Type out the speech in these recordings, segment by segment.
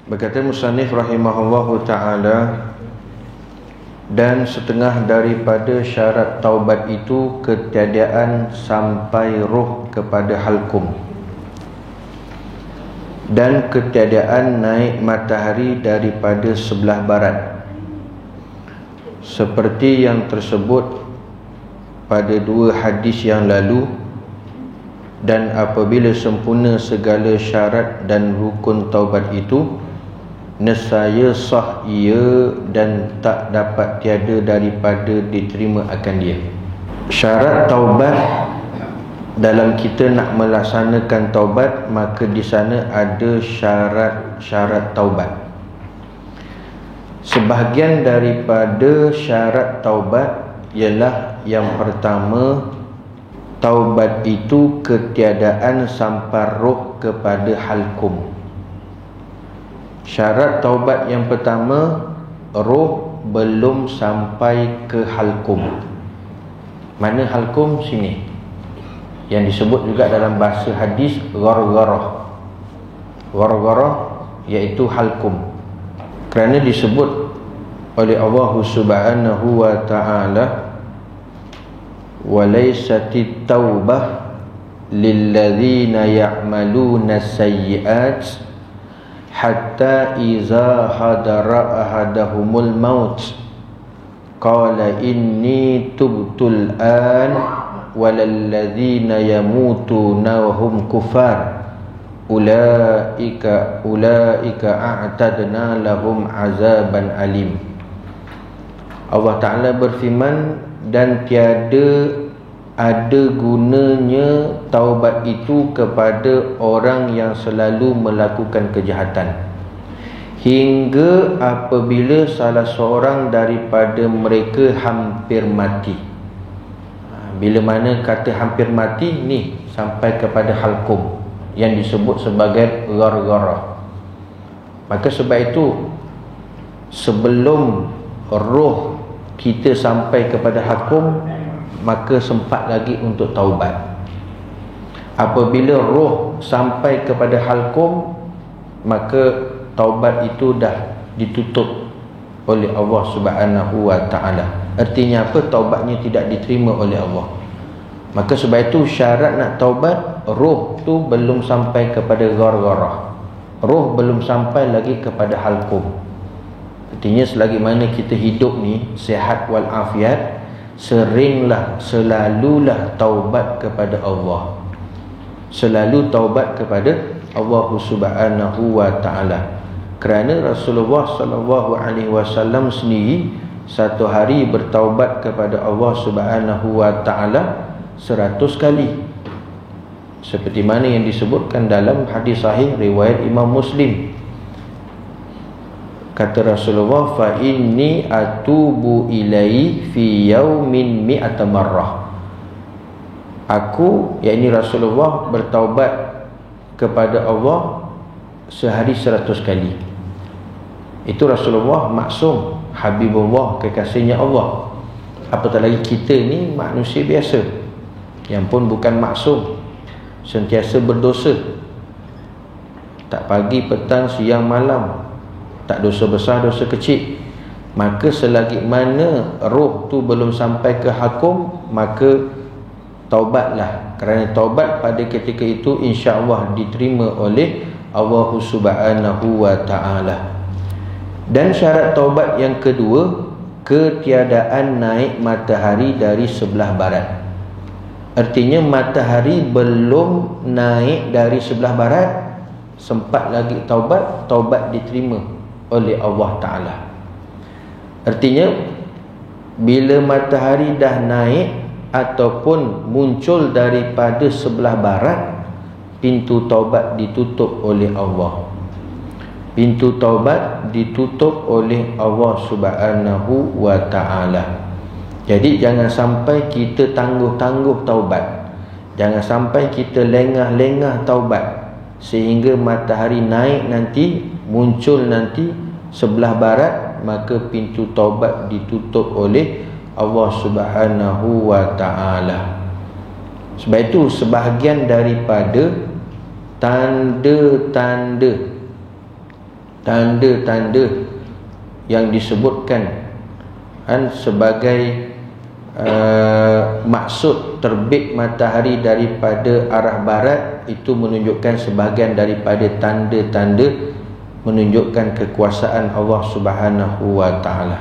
Berkata musannif rahimahullahu ta'ala, dan setengah daripada syarat taubat itu ketiadaan sampai roh kepada halkum, dan ketiadaan naik matahari daripada sebelah barat, seperti yang tersebut pada dua hadis yang lalu. Dan apabila sempurna segala syarat dan rukun taubat itu, nescaya sah ia dan tak dapat tiada daripada diterima akan dia. Syarat taubat, dalam kita nak melaksanakan taubat, maka di sana ada syarat-syarat taubat. Sebahagian daripada syarat taubat ialah yang pertama, taubat itu ketiadaan sampai roh kepada halkum. Syarat taubat yang pertama, roh belum sampai ke halkum. Mana halkum? Sini, yang disebut juga dalam bahasa hadis ghargharah. Ghargharah iaitu halkum, kerana disebut oleh Allah Subhanahu wa ta'ala, walaysati taubah lilladzina ya'maluna sayyi'at hatta iza hadara ahadahumul maut qala inni tubtul an walalladzina yamutuna wa hum kufar ulaika a'tadna lahum azaban alim. Allah Ta'ala berfirman, dan tiada ada gunanya taubat itu kepada orang yang selalu melakukan kejahatan, hingga apabila salah seorang daripada mereka hampir mati. Bila mana kata hampir mati ni, sampai kepada halkum yang disebut sebagai ghargharah. Maka sebab itu, sebelum roh kita sampai kepada halkum, maka sempat lagi untuk taubat. Apabila roh sampai kepada halkum, maka taubat itu dah ditutup oleh Allah Subhanahu wa ta'ala. Artinya apa? Taubatnya tidak diterima oleh Allah. Maka sebab itu syarat nak taubat, roh tu belum sampai kepada ghargharah, roh belum sampai lagi kepada halkum. Artinya selagi mana kita hidup ni sihat wal afiat, seringlah, selalulah taubat kepada Allah. Selalu taubat kepada Allah Subhanahu wa ta'ala. Kerana Rasulullah sallallahu alaihi wasallam sendiri satu hari bertaubat kepada Allah Subhanahu wa ta'ala 100 kali, seperti mana yang disebutkan dalam hadis sahih riwayat Imam Muslim. Kata Rasulullah, fa inni atubu ilai fi yaumin mi'ata marrah. Aku, yakni Rasulullah, bertaubat kepada Allah sehari 100 kali. Itu Rasulullah maksum, Habibullah, kekasihnya Allah. Apatah lagi kita ni manusia biasa, yang pun bukan maksum, sentiasa berdosa. Tak pagi, petang, siang, malam, tak dosa besar, dosa kecil. Maka selagi mana roh tu belum sampai ke hakum, maka taubatlah. Kerana taubat pada ketika itu insya-Allah diterima oleh Allah Subhanahu wa ta'ala. Dan syarat taubat yang kedua, ketiadaan naik matahari dari sebelah barat. Artinya matahari belum naik dari sebelah barat, sempat lagi taubat, taubat diterima oleh Allah Ta'ala. Artinya bila matahari dah naik ataupun muncul daripada sebelah barat, pintu taubat ditutup oleh Allah. Pintu taubat ditutup oleh Allah Subhanahu wa ta'ala. Jadi jangan sampai kita tangguh-tangguh taubat, jangan sampai kita lengah-lengah taubat, sehingga matahari naik nanti, muncul nanti sebelah barat, maka pintu taubat ditutup oleh Allah Subhanahu wa ta'ala. Sebab itu sebahagian daripada tanda-tanda tanda-tanda yang disebutkan sebagai maksud terbit matahari daripada arah barat, itu menunjukkan sebahagian daripada tanda-tanda menunjukkan kekuasaan Allah Subhanahu wa taala.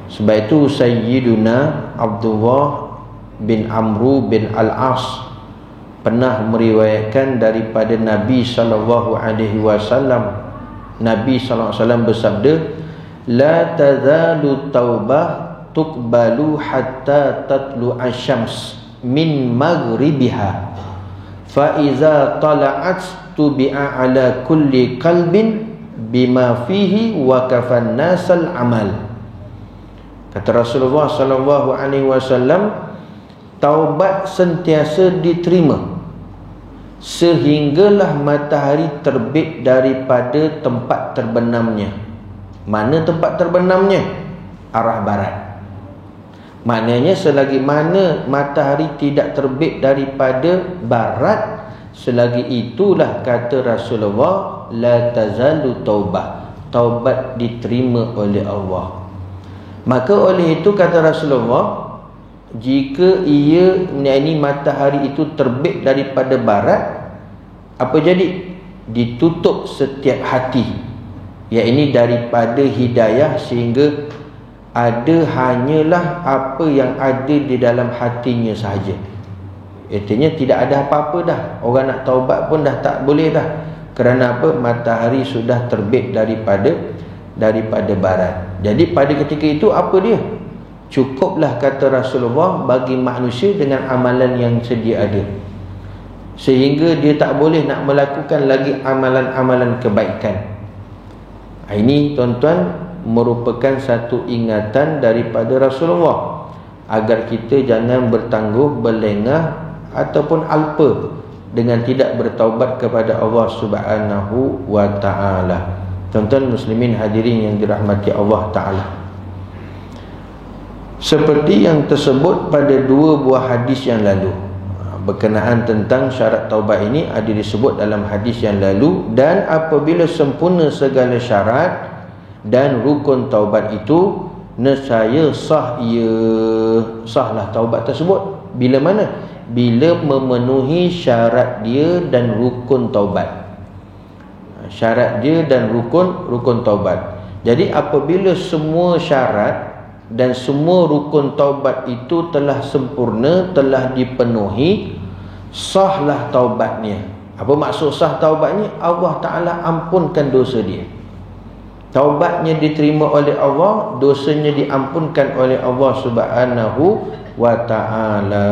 Sebab itu Sayyiduna Abdullah bin Amru bin Al-As pernah meriwayatkan daripada Nabi sallallahu alaihi wasallam. Nabi sallallahu alaihi wasallam bersabda, la tazalu taubah tuqbalu hatta tatlu asyams min maghribiha fa iza tala'at tubi'a ala kulli qalbin bima fihi wa kafan nasal amal. Kata Rasulullah sallallahu alaihi wasallam, taubat sentiasa diterima sehinggalah matahari terbit daripada tempat terbenamnya. Mana tempat terbenamnya? Arah barat. Maknanya selagi mana matahari tidak terbit daripada barat, selagi itulah kata Rasulullah, la tazalu taubah, taubat diterima oleh Allah. Maka oleh itu kata Rasulullah, jika ini matahari itu terbit daripada barat, apa jadi? Ditutup setiap hati, iaitu daripada hidayah, sehingga ada hanyalah apa yang ada di dalam hatinya sahaja. Artinya tidak ada apa-apa dah. Orang nak taubat pun dah tak boleh dah. Kerana apa? Matahari sudah terbit daripada barat. Jadi pada ketika itu apa dia? Cukuplah kata Rasulullah bagi manusia dengan amalan yang sedia ada, sehingga dia tak boleh nak melakukan lagi amalan-amalan kebaikan. Ini tuan-tuan merupakan satu ingatan daripada Rasulullah, agar kita jangan bertangguh, berlengah ataupun alpa dengan tidak bertaubat kepada Allah Subhanahu wa taala. Tuan-tuan muslimin hadirin yang dirahmati Allah taala, seperti yang tersebut pada dua buah hadis yang lalu berkenaan tentang syarat taubat ini, ada disebut dalam hadis yang lalu. Dan apabila sempurna segala syarat dan rukun taubat itu, nescaya sahlah taubat tersebut. Bila mana? Bila memenuhi syarat dia dan rukun taubat. Syarat dia dan rukun taubat. Jadi apabila semua syarat dan semua rukun taubat itu telah sempurna, telah dipenuhi, sahlah taubatnya. Apa maksud sah taubatnya? Allah Ta'ala ampunkan dosa dia. Taubatnya diterima oleh Allah, dosanya diampunkan oleh Allah Subhanahu wa Ta'ala.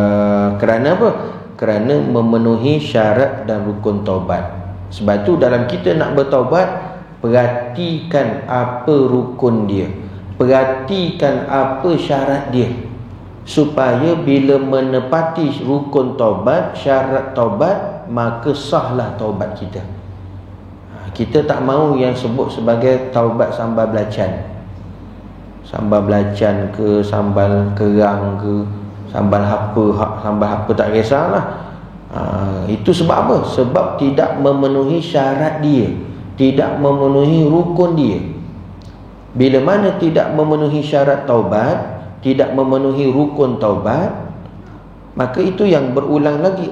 Kerana apa? Kerana memenuhi syarat dan rukun taubat. Sebab itu dalam kita nak bertaubat, perhatikan apa rukun dia, perhatikan apa syarat dia, supaya bila menepati rukun taubat, syarat taubat, maka sahlah taubat kita. Kita tak mahu yang sebut sebagai taubat sambal belacan. Sambal belacan ke, sambal kerang ke, sambal apa tak kisahlah. Itu sebab apa? Sebab tidak memenuhi syarat dia, tidak memenuhi rukun dia. Bila mana tidak memenuhi syarat taubat, tidak memenuhi rukun taubat, maka itu yang berulang lagi.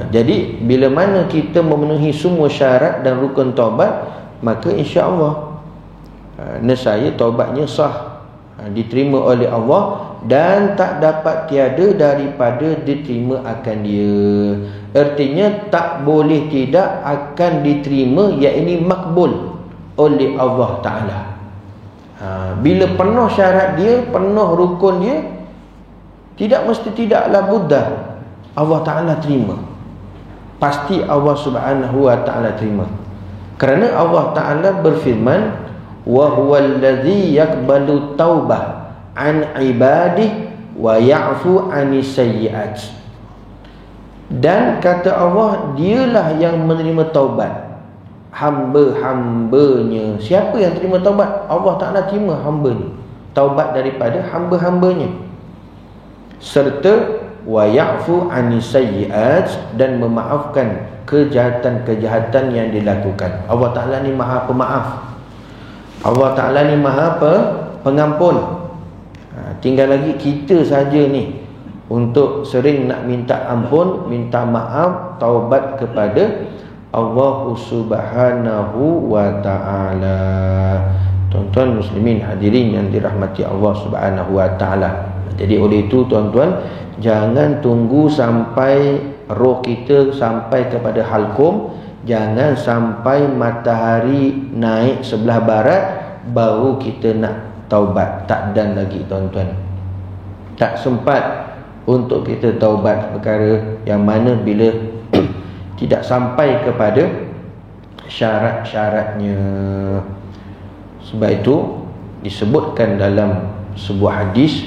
Jadi bila mana kita memenuhi semua syarat dan rukun taubat, maka insya-Allah nescaya taubatnya sah, diterima oleh Allah, dan tak dapat tiada daripada diterima akan dia. Artinya tak boleh tidak akan diterima, iaitu makbul oleh Allah Ta'ala. Bila penuh syarat dia, penuh rukun dia, tidak mesti tidaklah buddha Allah Ta'ala terima. Pasti Allah Subhanahu wa Ta'ala terima. Kerana Allah Ta'ala berfirman, wa huwal ladzi yaqbalu taubah an ibadihi wa ya'fu 'anis sayyi'at. Dan kata Allah, dialah yang menerima taubat hamba-hambanya. Siapa yang terima taubat? Allah Ta'ala terima hambanya, taubat daripada hamba-hambanya, serta wa ya'fu 'anis sayyi'at, dan memaafkan kejahatan-kejahatan yang dilakukan. Allah Ta'ala ni Maha Pemaaf. Allah Ta'ala ni Maha Pengampun. Tinggal lagi kita saja ni untuk sering nak minta ampun, minta maaf, taubat kepada Allah Subhanahu wa Ta'ala. Tuan-tuan muslimin hadirin yang dirahmati Allah Subhanahu wa Ta'ala. Jadi oleh itu tuan-tuan, jangan tunggu sampai roh kita sampai kepada halkum. Jangan sampai matahari naik sebelah barat baru kita nak taubat. Tak dan lagi tuan-tuan. Tak sempat untuk kita taubat perkara yang mana bila tidak sampai kepada syarat-syaratnya. Sebab itu disebutkan dalam sebuah hadis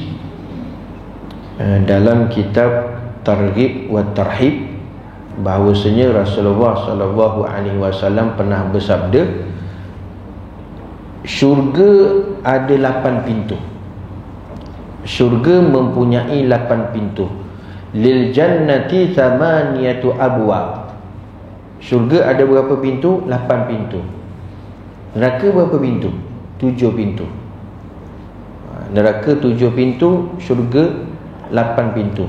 dalam kitab Targhib wa Tarhib, bahawasanya Rasulullah sallallahu alaihi wasallam pernah bersabda, syurga ada 8 pintu. Syurga mempunyai 8 pintu. Lil jannati thamaniyatu abwab. Syurga ada berapa pintu? 8 pintu. Neraka berapa pintu? 7 pintu. Neraka 7 pintu, syurga 8 pintu.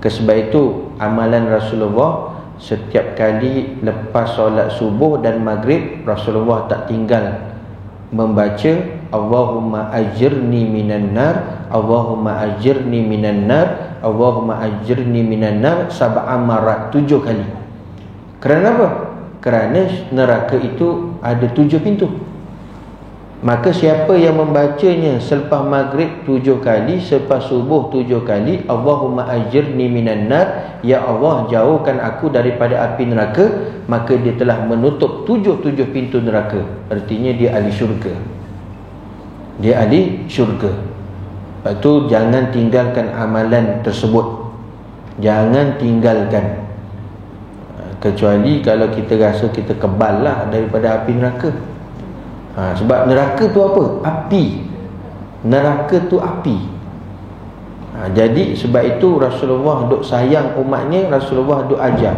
Sebab itu amalan Rasulullah setiap kali lepas solat subuh dan maghrib, Rasulullah tak tinggal membaca Allahumma ajirni minan nar, Allahumma ajirni minan nar, Allahumma ajirni minan nar 7 marat, 7 kali. Kerana apa? Kerana neraka itu ada 7 pintu. Maka siapa yang membacanya selepas maghrib 7 kali, selepas subuh 7 kali, Allahumma ajirni minan nar, ya Allah jauhkan aku daripada api neraka, maka dia telah menutup 7 pintu neraka. Artinya dia ahli syurga. Dia ahli syurga. Lepas tu jangan tinggalkan amalan tersebut. Jangan tinggalkan. Kecuali kalau kita rasa kita kebal lah daripada api neraka. Sebab neraka tu apa? Api. Neraka tu api. Jadi sebab itu Rasulullah duk sayang umatnya, Rasulullah duk ajar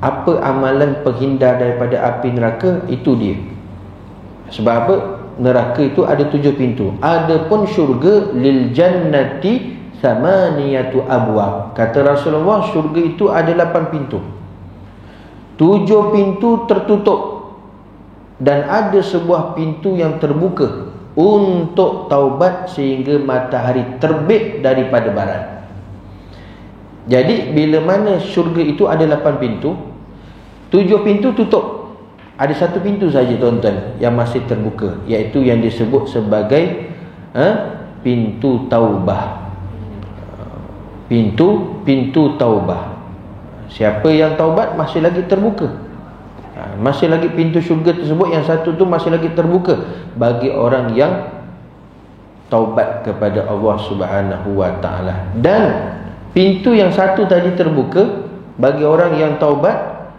apa amalan penghindar daripada api neraka, itu dia. Sebab apa? Neraka itu ada 7 pintu. Adapun syurga lil jannati thamaniyatu abwab. Kata Rasulullah, syurga itu ada 8 pintu. 7 pintu tertutup dan ada sebuah pintu yang terbuka untuk taubat sehingga matahari terbit daripada barat. Jadi bila mana syurga itu ada 8 pintu, 7 pintu tutup, ada 1 pintu saja tuan-tuan yang masih terbuka, iaitu yang disebut sebagai pintu taubah. Pintu taubah. Siapa yang taubat masih lagi terbuka. Masih lagi pintu syurga tersebut, yang satu tu masih lagi terbuka bagi orang yang taubat kepada Allah Subhanahu wa Ta'ala. Dan pintu yang satu tadi terbuka bagi orang yang taubat,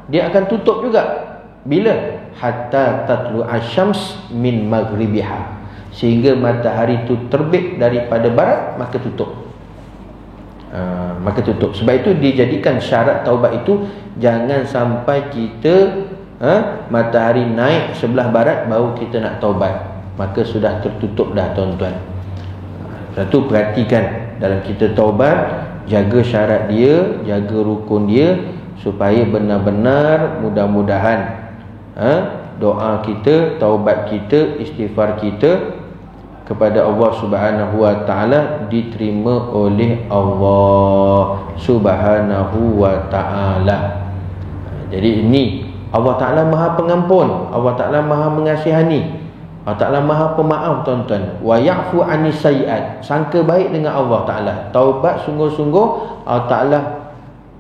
dia akan tutup juga. Bila? Hatta tatlu asyams min maghribiha, sehingga matahari itu terbit daripada barat, maka tutup. Maka tutup. Sebab itu dijadikan syarat taubat itu jangan sampai kita matahari naik sebelah barat baru kita nak taubat, maka sudah tertutup dah tuan-tuan. Satu, perhatikan dalam kita taubat, jaga syarat dia, jaga rukun dia, supaya benar-benar mudah-mudahan doa kita, taubat kita, istighfar kita kepada Allah Subhanahu wa Ta'ala diterima oleh Allah Subhanahu wa Ta'ala. Jadi ini Allah Ta'ala Maha Pengampun, Allah Ta'ala Maha Mengasihani, Allah Ta'ala Maha Pemaaf tuan-tuan. Wa ya'fu 'anis sayyi'at, sangka baik dengan Allah Ta'ala, taubat sungguh-sungguh, Allah Ta'ala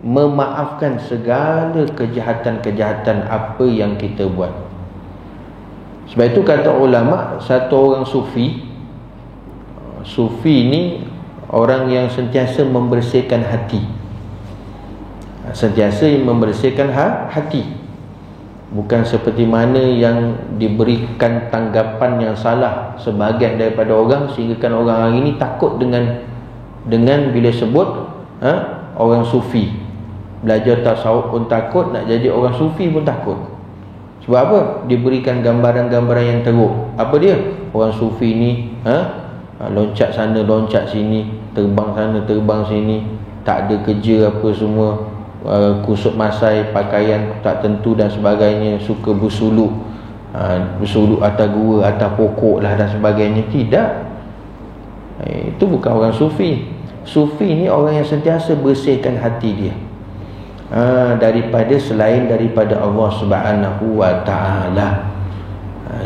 memaafkan segala kejahatan-kejahatan apa yang kita buat. Sebab itu kata ulama, satu orang sufi ni orang yang sentiasa membersihkan hati, sentiasa membersihkan hati. Bukan seperti mana yang diberikan tanggapan yang salah sebahagian daripada orang, sehingga kan orang hari ini takut dengan bila sebut orang sufi. Belajar tasawuf pun takut, nak jadi orang sufi pun takut. Sebab apa? Diberikan gambaran-gambaran yang teruk. Apa dia? Orang sufi ni loncat sana, loncat sini, terbang sana, terbang sini, tak ada kerja apa semua, kusut masai, pakaian tak tentu dan sebagainya, suka bersuluk, bersuluk atas gua, atas pokok lah dan sebagainya. Tidak. Itu bukan orang sufi. Sufi ni orang yang sentiasa bersihkan hati dia daripada selain daripada Allah Subhanahu wa ta'ala.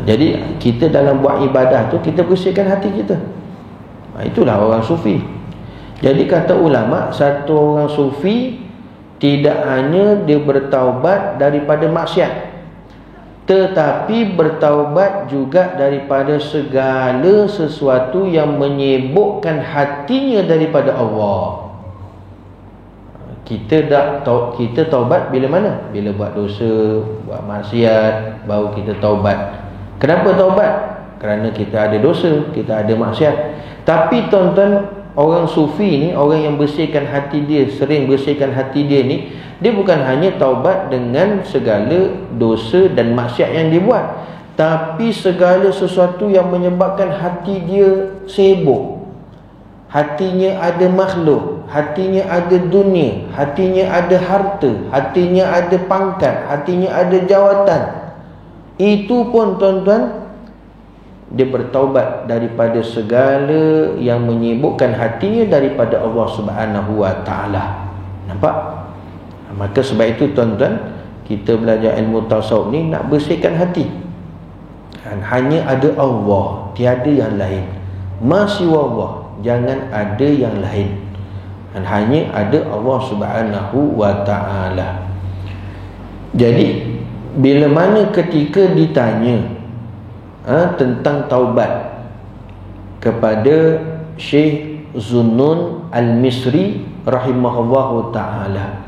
Jadi kita dalam buat ibadah tu, kita bersihkan hati kita. Itulah orang sufi. Jadi kata ulama, satu orang sufi tidak hanya dia bertaubat daripada maksiat, tetapi bertaubat juga daripada segala sesuatu yang menyibukkan hatinya daripada Allah. Kita taubat bila mana? Bila buat dosa, buat maksiat, baru kita taubat. Kenapa taubat? Kerana kita ada dosa, kita ada maksiat. Tapi tuan-tuan, orang sufi ni, orang yang bersihkan hati dia, sering bersihkan hati dia ni, dia bukan hanya taubat dengan segala dosa dan maksiat yang dia buat, tapi segala sesuatu yang menyebabkan hati dia sibuk. Hatinya ada makhluk, hatinya ada dunia, hatinya ada harta, hatinya ada pangkat, hatinya ada jawatan. Itu pun tuan-tuan, dia bertaubat daripada segala yang menyibukkan hatinya daripada Allah Subhanahu wa ta'ala. Nampak? Maka sebab itu tuan-tuan, kita belajar ilmu tasawuf ni nak bersihkan hati. Dan hanya ada Allah, tiada yang lain. Masya Allah, jangan ada yang lain. Dan hanya ada Allah Subhanahu wa ta'ala. Jadi bila mana ketika ditanya tentang taubat kepada Syekh Zunnun Al-Misri rahimahullahu ta'ala,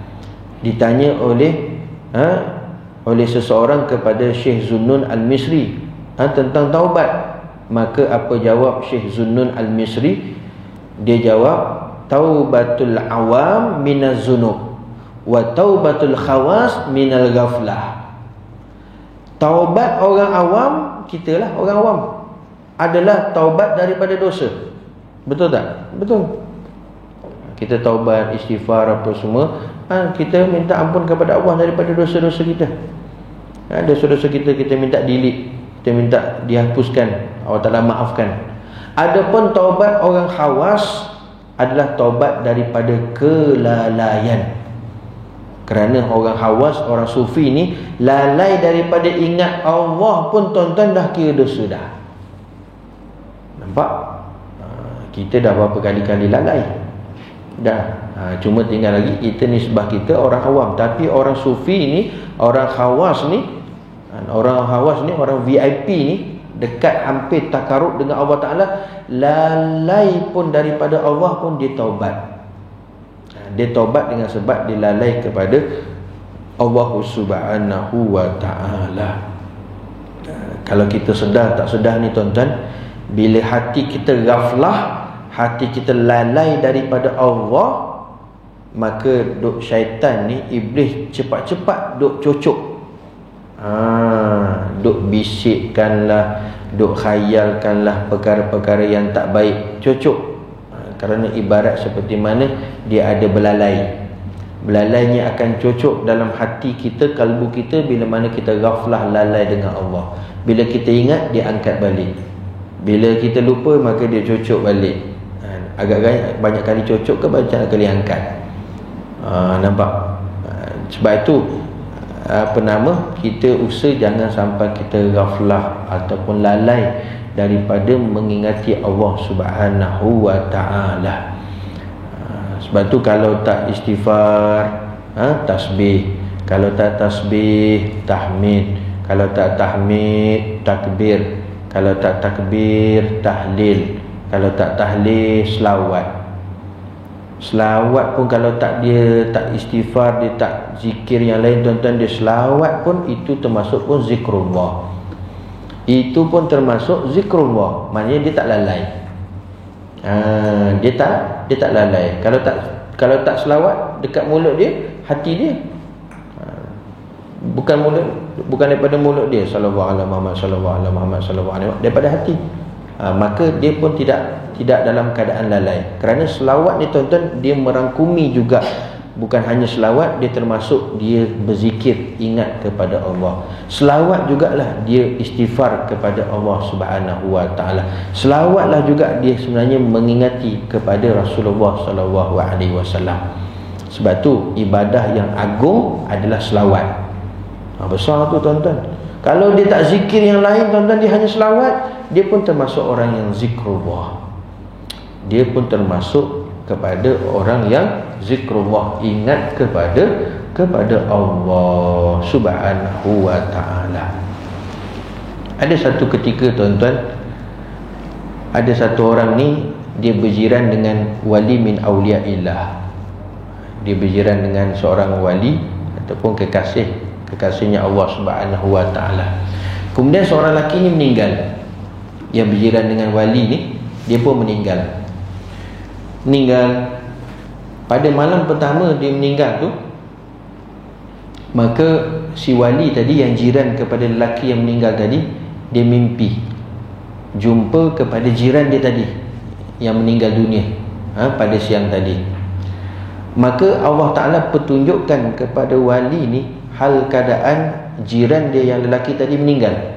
ditanya oleh seseorang kepada Syekh Zunnun Al-Misri tentang taubat, maka apa jawab Syekh Zunnun Al-Misri? Dia jawab, taubatul awam minaz zunub wa taubatul khawas minal ghaflah. Taubat orang awam, kita lah orang awam, adalah taubat daripada dosa. Betul tak? Betul. Kita taubat, istighfar apa semua, kita minta ampun kepada Allah daripada dosa-dosa kita. Dosa-dosa kita minta delete, kita minta dihapuskan, Allah Ta'ala maafkan. Adapun taubat orang khawas adalah taubat daripada kelalaian. Kerana orang hawas, orang sufi ni lalai daripada ingat Allah pun tuan-tuan dah kira dosa dah. Nampak? Kita dah berapa kali-kali lalai dah. Cuma tinggal lagi kita nisbah kita orang awam. Tapi orang sufi ni, orang hawas ni, orang VIP ni, dekat hampir takarub dengan Allah Ta'ala, lalai pun daripada Allah pun dia taubat. Dia taubat dengan sebab dia lalai kepada Allah Subhanahu wa ta'ala. Kalau kita sedar tak sedar ni tuan-tuan, bila hati kita ghaflah, hati kita lalai daripada Allah, maka duk syaitan ni, iblis cepat-cepat duk cocok, duk bisikkanlah, duk khayalkanlah perkara-perkara yang tak baik, cocok. Kerana ibarat seperti mana dia ada belalai. Belalainya akan cocok dalam hati kita, kalbu kita, bila mana kita ghaflah, lalai dengan Allah. Bila kita ingat, dia angkat balik. Bila kita lupa, maka dia cocok balik. Agak banyak kali cocok ke banyak kali angkat. Nampak? Sebab itu kita usaha jangan sampai kita ghaflah ataupun lalai daripada mengingati Allah Subhanahu wa ta'ala. Sebab tu kalau tak istighfar, tasbih. Kalau tak tasbih, tahmid. Kalau tak tahmid, takbir. Kalau tak takbir, tahlil. Kalau tak tahlil, selawat. Selawat pun kalau dia tak istighfar, dia tak zikir yang lain tuan-tuan, dia selawat pun itu termasuk pun zikrullah. Itu pun termasuk zikrullah. Maknanya dia tak lalai. Dia tak lalai. Kalau tak selawat, dekat mulut dia, hati dia. Bukan mulut, bukan daripada mulut dia sallallahu alaihi Muhammad sallallahu alaihi Muhammad sallallahu alaihi, daripada hati. Maka dia pun tidak dalam keadaan lalai. Kerana selawat ni tuan-tuan, dia merangkumi juga, bukan hanya selawat, dia termasuk dia berzikir, ingat kepada Allah. Selawat jugalah dia istighfar kepada Allah Subhanahu wa taala. Selawatlah juga dia sebenarnya mengingati kepada Rasulullah sallallahu alaihi wasallam. Sebab tu ibadah yang agung adalah selawat. Besar tu tuan-tuan. Kalau dia tak zikir yang lain tuan-tuan, dia hanya selawat, dia pun termasuk orang yang zikrullah. Dia pun termasuk kepada orang yang zikrullah, ingat kepada Allah Subhanahu wa taala. Ada satu ketika tuan-tuan, ada satu orang ni dia berjiran dengan wali min auliaillah. Dia berjiran dengan seorang wali ataupun kekasihnya Allah Subhanahu wa taala. Kemudian seorang lelaki ni meninggal. Yang berjiran dengan wali ni, dia pun meninggal. Pada malam pertama dia meninggal tu, maka si wali tadi yang jiran kepada lelaki yang meninggal tadi, dia mimpi jumpa kepada jiran dia tadi yang meninggal dunia pada siang tadi. Maka Allah Ta'ala petunjukkan kepada wali ni hal keadaan jiran dia yang lelaki tadi meninggal.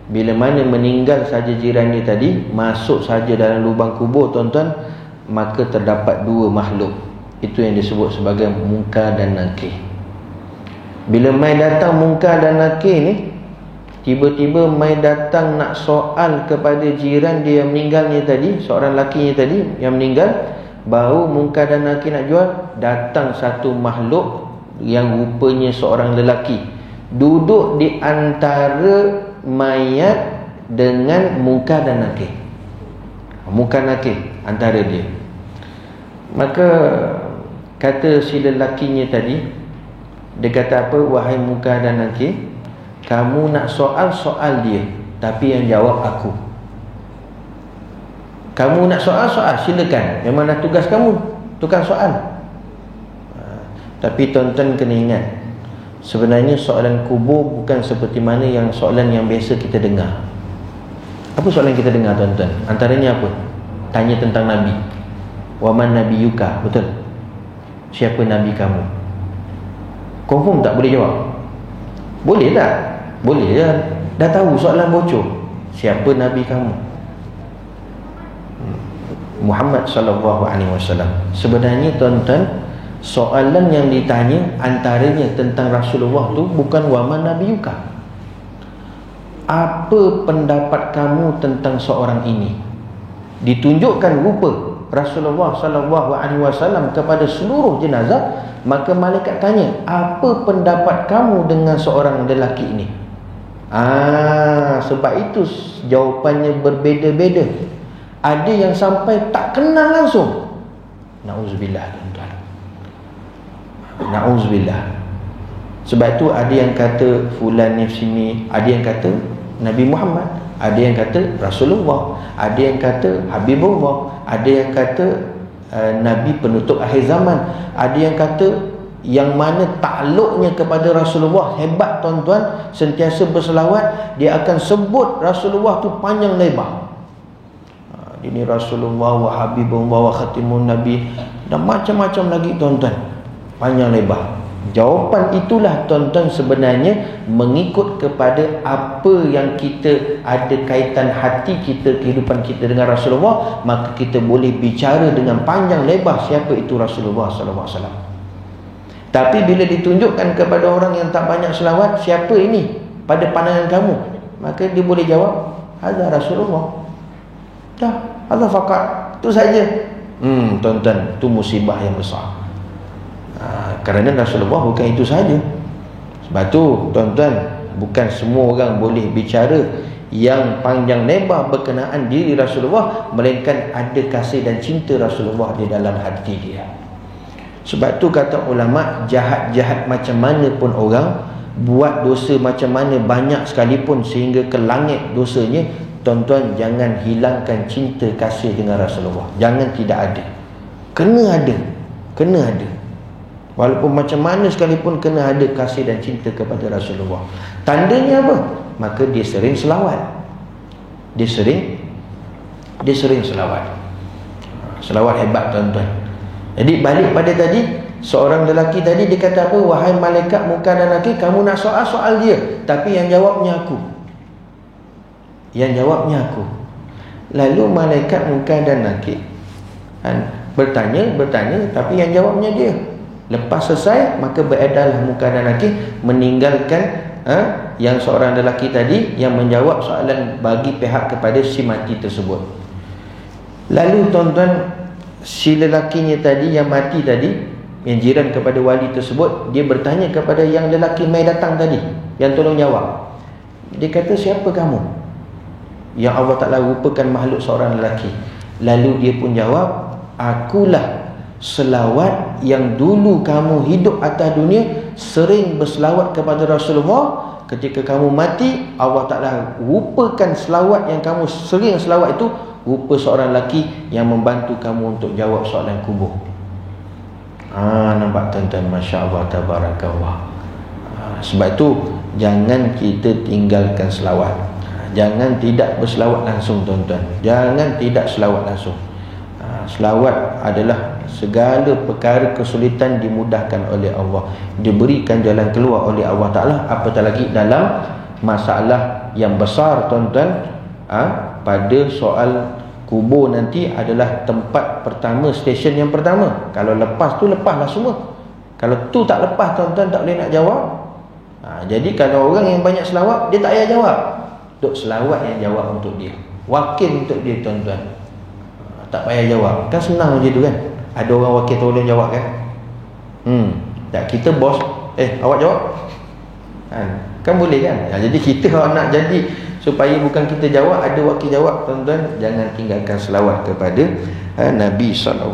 Bila mana meninggal saja jiran dia tadi, masuk saja dalam lubang kubur tuan-tuan, maka terdapat dua makhluk. Itu yang disebut sebagai Munkar dan Nakir. Bila mai datang Munkar dan Nakir ni, tiba-tiba mai datang nak soal kepada jiran dia yang meninggal ni tadi, seorang lelaki ni tadi yang meninggal. Baru Munkar dan Nakir nak jual, datang satu makhluk yang rupanya seorang lelaki, duduk di antara mayat dengan Munkar dan Nakir. Munkar Nakir antara dia. Maka kata si lelakinya tadi, dia kata apa? Wahai Munkar dan Nakir, kamu nak soal dia, tapi yang jawab aku. Kamu nak soal, silakan. Memang dah tugas kamu, tukang soal. Tapi tuan-tuan kena ingat, sebenarnya soalan kubur bukan seperti mana yang soalan yang biasa kita dengar. Apa soalan kita dengar tuan-tuan? Antaranya apa? Tanya tentang Nabi. Waman nabiyuka, betul? Siapa Nabi kamu? Confirm tak boleh jawab? Boleh tak? Boleh je. Dah tahu soalan bocor. Siapa Nabi kamu? Muhammad sallallahu alaihi wasallam. Sebenarnya tuan-tuan, soalan yang ditanya antaranya tentang Rasulullah tu bukan waman nabiyuka. Apa pendapat kamu tentang seorang ini? Ditunjukkan rupa Rasulullah sallallahu alaihi wasallam kepada seluruh jenazah, maka malaikat tanya, apa pendapat kamu dengan seorang lelaki ini? Sebab itu jawapannya berbeza-beza. Ada yang sampai tak kenal langsung. Na'udzubillah tuan-tuan. Na'udzubillah. Sebab itu ada yang kata fulan ni sini, ada yang kata Nabi Muhammad, ada yang kata Rasulullah, ada yang kata Habibullah, ada yang kata Nabi penutup akhir zaman, ada yang kata yang mana takluknya kepada Rasulullah hebat tuan-tuan, sentiasa berselawat, dia akan sebut Rasulullah tu panjang lebar. Ini Rasulullah wa Habibullah wa Khatimun Nabi, dan macam-macam lagi tuan-tuan, panjang lebar. Jawapan itulah tuan-tuan sebenarnya mengikut kepada apa yang kita ada kaitan hati kita, kehidupan kita dengan Rasulullah, maka kita boleh bicara dengan panjang lebar siapa itu Rasulullah sallallahu alaihi wasallam. Tapi bila ditunjukkan kepada orang yang tak banyak selawat, siapa ini pada pandangan kamu, maka dia boleh jawab, hadza Rasulullah. Dah, hadza faqat. Itu saja. Tuan-tuan, itu musibah yang besar. Kerana Rasulullah bukan itu saja. Sebab tu tuan-tuan, bukan semua orang boleh bicara yang panjang lebar berkenaan diri Rasulullah, melainkan ada kasih dan cinta Rasulullah di dalam hati dia. Sebab tu kata ulama, jahat-jahat macam mana pun orang, buat dosa macam mana banyak sekalipun sehingga ke langit dosanya, tuan-tuan jangan hilangkan cinta kasih dengan Rasulullah. Jangan tidak ada. Kena ada. Kena ada. Walaupun macam mana sekalipun kena ada kasih dan cinta kepada Rasulullah. Tandanya apa? Maka dia sering selawat. Dia sering selawat. Selawat hebat tuan-tuan. Jadi balik pada tadi, seorang lelaki tadi dia kata apa? Wahai malaikat muka dan nakir, kamu nak soal dia, tapi yang jawabnya aku. Lalu malaikat muka dan nakir bertanya, tapi yang jawabnya dia. Lepas selesai, maka beredarlah muka dan nakir meninggalkan yang seorang lelaki tadi yang menjawab soalan bagi pihak kepada si mati tersebut. Lalu tuan-tuan, si lelakinya tadi yang mati tadi, yang jiran kepada wali tersebut, dia bertanya kepada yang lelaki mai datang tadi, yang tolong jawab. Dia kata, siapa kamu? Yang Allah Ta'ala rupakan makhluk seorang lelaki. Lalu dia pun jawab, akulah selawat yang dulu kamu hidup atas dunia sering berselawat kepada Rasulullah. Ketika kamu mati, Allah Ta'ala rupakan selawat yang kamu sering selawat itu rupa seorang lelaki yang membantu kamu untuk jawab soalan kubur. Nampak tuan-tuan, Masya Allah, Tabarakallah. Sebab itu jangan kita tinggalkan selawat. Jangan tidak berselawat langsung tuan-tuan. Jangan tidak selawat langsung. Selawat adalah segala perkara kesulitan dimudahkan oleh Allah, diberikan jalan keluar oleh Allah Ta'ala. Apatah lagi dalam masalah yang besar tuan-tuan, pada soal kubur nanti adalah tempat pertama, stesen yang pertama. Kalau lepas tu, lepaslah semua. Kalau tu tak lepas tuan-tuan, tak boleh nak jawab. Jadi kalau orang yang banyak selawat, dia tak payah jawab. Duk selawat yang jawab untuk dia, wakil untuk dia tuan-tuan. Tak payah jawab. Kan senang macam tu kan. Ada orang wakil tolong jawab kan. Tak, kita bos, awak jawab kan boleh kan. Jadi kita nak jadi supaya bukan kita jawab, ada wakil jawab tuan-tuan. Jangan tinggalkan selawat kepada Nabi SAW.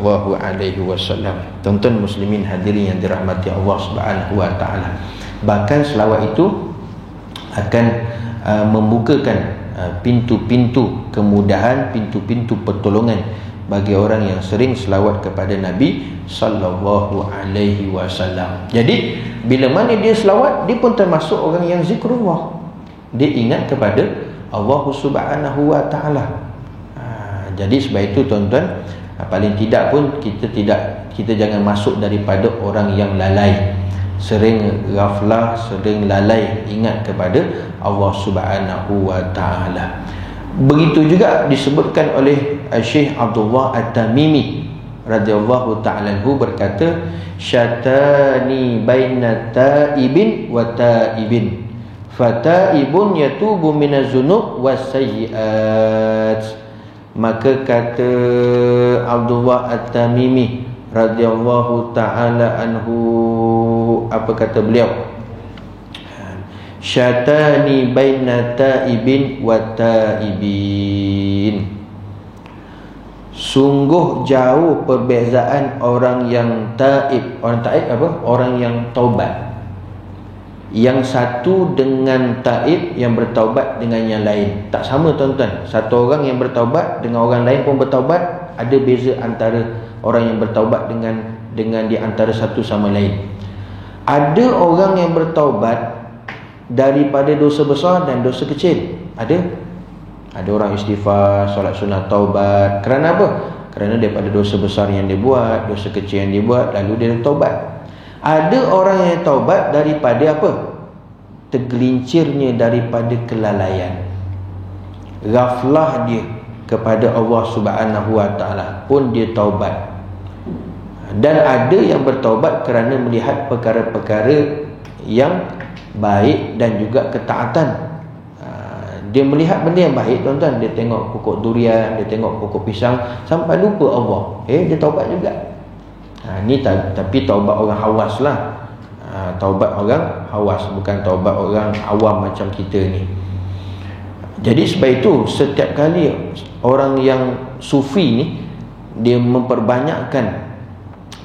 Tuan-tuan muslimin hadirin yang dirahmati Allah Subhanahu Wa Ta'ala. Bahkan selawat itu akan membukakan pintu-pintu kemudahan, pintu-pintu pertolongan bagi orang yang sering selawat kepada Nabi sallallahu alaihi wasallam. Jadi bila mana dia selawat, dia pun termasuk orang yang zikrullah. Dia ingat kepada Allah Subhanahu wa taala. Jadi sebab itu tuan-tuan, paling tidak pun kita jangan masuk daripada orang yang lalai, sering ghaflah, sering lalai ingat kepada Allah Subhanahu wa taala. Begitu juga disebutkan oleh Syekh Abdullah At-Tamimi radhiyallahu ta'ala anhu berkata, syatani baina taibin wa taibin, fataibun yatubu minaz zunub wasayyiat. Maka kata Abdullah At-Tamimi radhiyallahu ta'ala anhu, apa kata beliau? Syatani baina taibin wa taibin. Sungguh jauh perbezaan orang yang taib. Orang taib apa? Orang yang taubat. Yang satu dengan taib yang bertaubat dengan yang lain. Tak sama tuan-tuan. Satu orang yang bertaubat dengan orang lain pun bertaubat, ada beza antara orang yang bertaubat dengan di antara satu sama lain. Ada orang yang bertaubat daripada dosa besar dan dosa kecil. Ada orang istighfar, solat sunat taubat. Kerana apa? Kerana daripada dosa besar yang dia buat, dosa kecil yang dia buat, lalu dia taubat. Ada orang yang taubat daripada apa? Tergelincirnya daripada kelalaian, ghaflah dia kepada Allah Subhanahu wa taala, pun dia taubat. Dan ada yang bertaubat kerana melihat perkara-perkara yang baik dan juga ketaatan. Dia melihat benda yang baik tuan-tuan, dia tengok pokok durian, dia tengok pokok pisang, sampai lupa Allah. Dia taubat juga. Ni tapi taubat orang hawas lah. Taubat orang hawas, bukan taubat orang awam macam kita ni. Jadi sebab itu setiap kali orang yang sufi ni, dia memperbanyakkan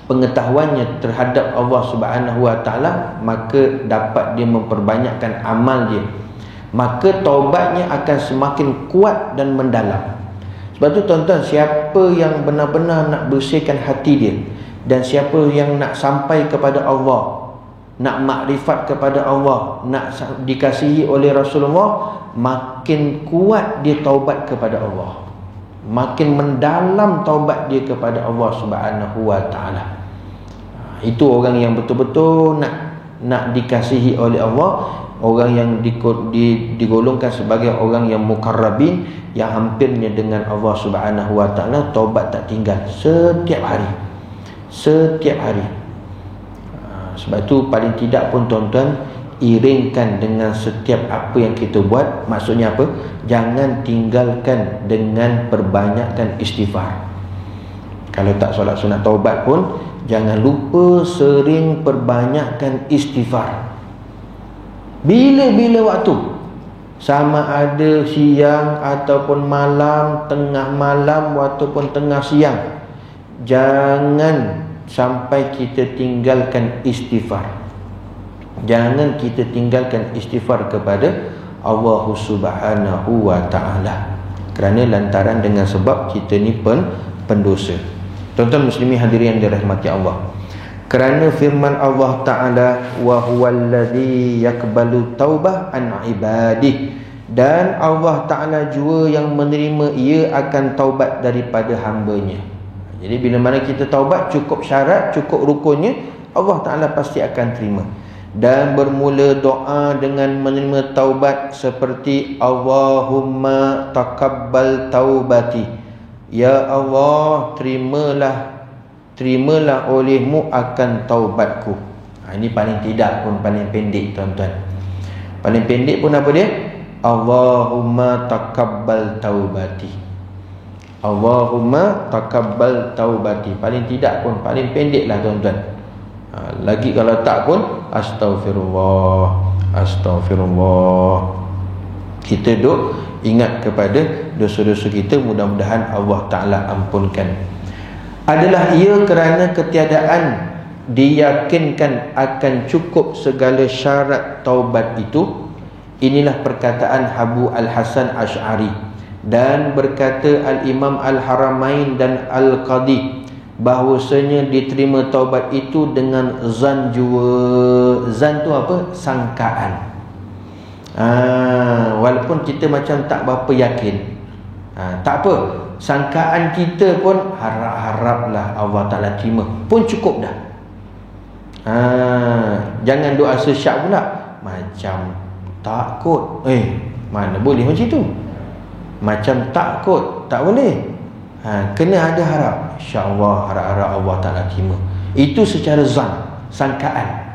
pengetahuannya terhadap Allah Subhanahu wa taala, maka dapat dia memperbanyakkan amal dia, maka taubatnya akan semakin kuat dan mendalam. Sebab tu tuan-tuan, siapa yang benar-benar nak bersihkan hati dia, Dan siapa yang nak sampai kepada Allah, nak makrifat kepada Allah, nak dikasihi oleh Rasulullah, makin kuat dia taubat kepada Allah, makin mendalam taubat dia kepada Allah Subhanahu wa ta'ala. Itu orang yang betul-betul nak dikasihi oleh Allah, orang yang digolongkan sebagai orang yang mukarrabin, yang hampirnya dengan Allah Subhanahu wa ta'ala, taubat tak tinggal setiap hari. Sebab tu paling tidak pun tuan-tuan, iringkan dengan setiap apa yang kita buat. Maksudnya apa? Jangan tinggalkan dengan perbanyakkan istighfar. Kalau tak solat sunat taubat pun, jangan lupa sering perbanyakkan istighfar. Bila-bila waktu, sama ada siang ataupun malam, tengah malam ataupun tengah siang, jangan sampai kita tinggalkan istighfar. Jangan kita tinggalkan istighfar kepada Allah Subhanahu wa ta'ala, kerana lantaran dengan sebab kita ni pendosa. Tuan-tuan muslimin hadirin yang dirahmati Allah, kerana firman Allah Ta'ala, wa huwallazi yakbalu taubah an ibadih, dan Allah Ta'ala jua yang menerima ia akan taubat daripada hambanya. Jadi bila mana kita taubat, cukup syarat, cukup rukunnya, Allah Ta'ala pasti akan terima. Dan bermula doa dengan menerima taubat seperti Allahumma taqabbal taubati, ya Allah, terimalah olehmu akan taubatku. Ini paling tidak pun paling pendek tuan-tuan. Paling pendek pun apa dia? Allahumma taqabbal taubati, Allahumma taqabbal taubati. Paling tidak pun paling pendek lah tuan-tuan. Lagi kalau tak pun astaghfirullah, astaghfirullah. Kita duk ingat kepada dosa-dosa kita, mudah-mudahan Allah Ta'ala ampunkan. Adalah ia kerana ketiadaan diyakinkan akan cukup segala syarat taubat itu. Inilah perkataan Abu Al-Hasan Ash'ari. Dan berkata Al-Imam Al-Haramain dan Al-Qadi, bahawasanya diterima taubat itu dengan zan jua. Zan tu apa? Sangkaan. Walaupun kita macam tak berapa yakin, tak apa, sangkaan kita pun harap-haraplah Allah Ta'ala terima pun cukup dah. Jangan doa sesyak pula, macam takut. Mana boleh macam tu? Macam takut, tak boleh. Kena ada harap, insya-Allah, harap-harap Allah Ta'ala terima. Itu secara zan, sangkaan.